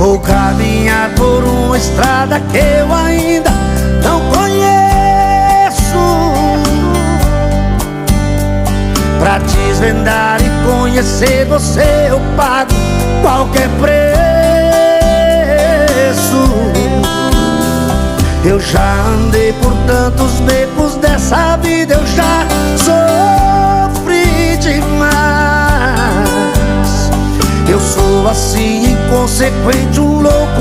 Vou caminhar por uma estrada que eu ainda não conheço, pra desvendar e conhecer você eu pago qualquer preço. Eu já andei por tantos becos dessa vida, eu já sofri demais. Eu sou assim inconsequente, um louco